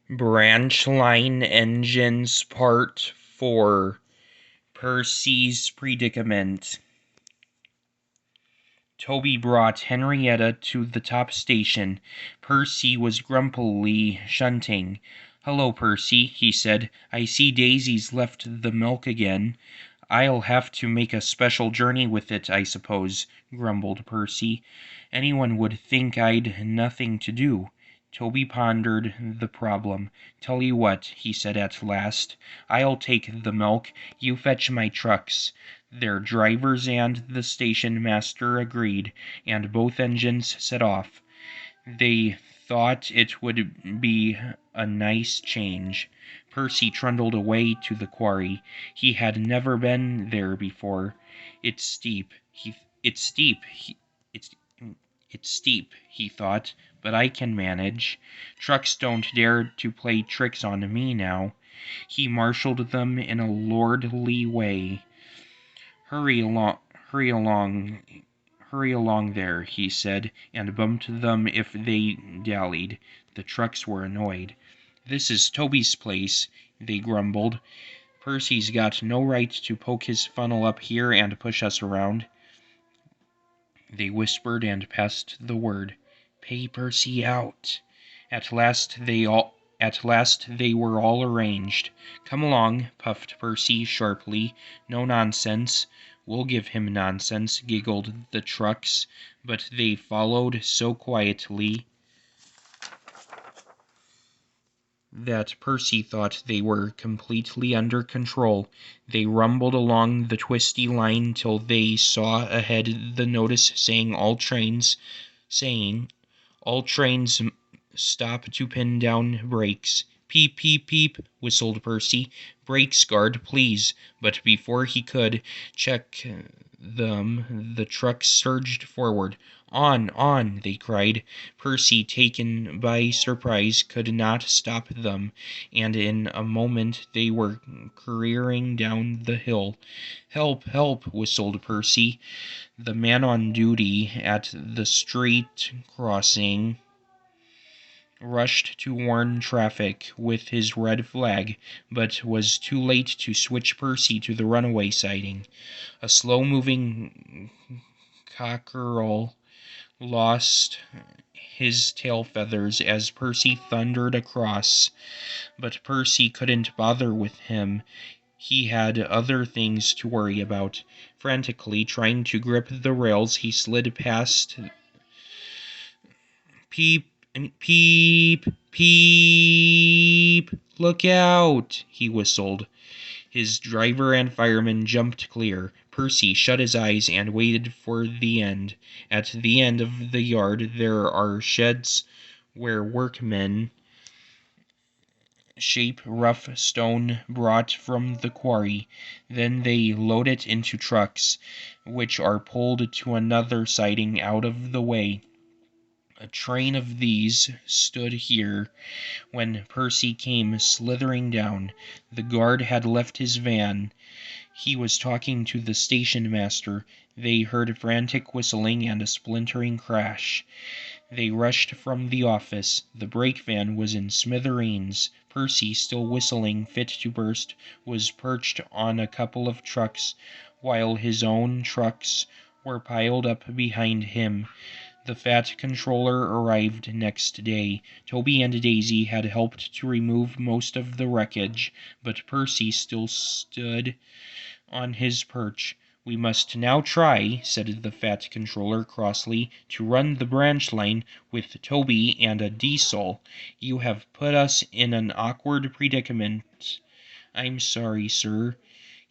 Branch Line Engines Part 4 Percy's Predicament. Toby brought Henrietta to the top station. Percy was grumpily shunting. "Hello, Percy," he said. "I see Daisy's left the milk again." "I'll have to make a special journey with it, I suppose," grumbled Percy. "Anyone would think I'd nothing to do." Toby pondered the problem. "Tell you what," he said at last. "I'll take the milk. You fetch my trucks." Their drivers and the station master agreed, and both engines set off. They thought it would be a nice change. Percy trundled away to the quarry. He had never been there before. It's steep. It's steep. It's steep, he thought, but I can manage. Trucks don't dare to play tricks on me now. He marshaled them in a lordly way. Hurry along, hurry along, hurry along there," he said, and bumped them if they dallied. The trucks were annoyed. "This is Toby's place," they grumbled. "Percy's got no right to poke his funnel up here and push us around." They whispered and passed the word. "Pay Percy out." At last they were all arranged. "Come along," puffed Percy sharply. "No nonsense." "We'll give him nonsense," giggled the trucks, but they followed so quietly that Percy thought they were completely under control. They rumbled along the twisty line till they saw ahead the notice saying all trains stop to pin down brakes. "Peep, peep, peep," whistled Percy. "Brakes, guard, please." But before he could check them, the trucks surged forward. On, they cried. Percy, taken by surprise, could not stop them, and in a moment they were careering down the hill. "Help, help," whistled Percy. The man on duty at the street crossing rushed to warn traffic with his red flag, but was too late to switch Percy to the runaway siding. A slow-moving cockerel lost his tail feathers as Percy thundered across, but Percy couldn't bother with him. He had other things to worry about. Frantically trying to grip the rails, he slid past. "Peep, peep, peep, look out," he whistled. His driver and fireman jumped clear. Percy shut his eyes and waited for the end. At the end of the yard there are sheds where workmen shape rough stone brought from the quarry. Then they load it into trucks, which are pulled to another siding out of the way. A train of these stood here when Percy came slithering down. The guard had left his van. He was talking to the station master. They heard frantic whistling and a splintering crash. They rushed from the office. The brake van was in smithereens. Percy, still whistling fit to burst, was perched on a couple of trucks, while his own trucks were piled up behind him. The fat controller arrived next day. Toby and Daisy had helped to remove most of the wreckage, but Percy still stood on his perch. "We must now try," said the fat controller crossly, "to run the branch line with Toby and a diesel. You have put us in an awkward predicament." "I'm sorry, sir."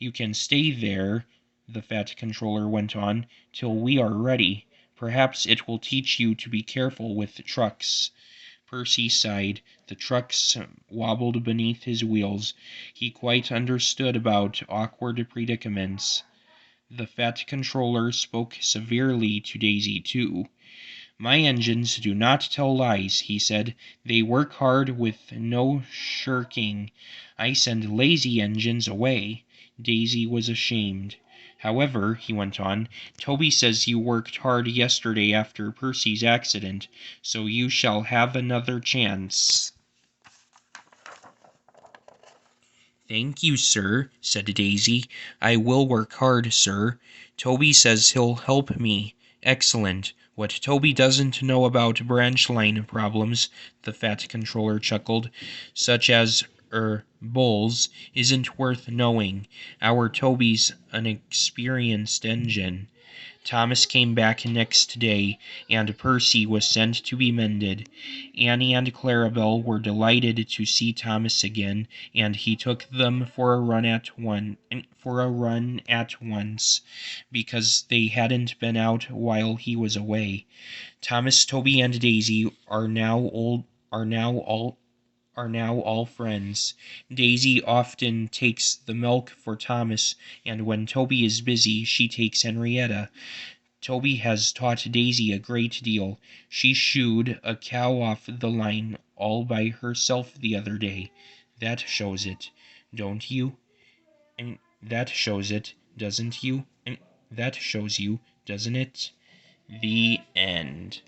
"You can stay there," the fat controller went on, "till we are ready. Perhaps it will teach you to be careful with trucks." Percy sighed. The trucks wobbled beneath his wheels. He quite understood about awkward predicaments. The fat controller spoke severely to Daisy, too. "My engines do not tell lies," he said. "They work hard with no shirking. I send lazy engines away." Daisy was ashamed. "However," he went on, "Toby says you worked hard yesterday after Percy's accident, so you shall have another chance." "Thank you, sir," said Daisy. "I will work hard, sir. Toby says he'll help me." "Excellent. What Toby doesn't know about branch line problems," the Fat Controller chuckled, "such as, bulls, isn't worth knowing. Our Toby's an experienced engine." Thomas came back next day, and Percy was sent to be mended. Annie and Clarabelle were delighted to see Thomas again, and he took them for a run at once, because they hadn't been out while he was away. Thomas, Toby, and Daisy are now all friends. Daisy often takes the milk for Thomas, and when Toby is busy, she takes Henrietta. Toby has taught Daisy a great deal. She shooed a cow off the line all by herself the other day. That shows it, don't you? And that shows it, doesn't you? And that shows you, doesn't it? The end.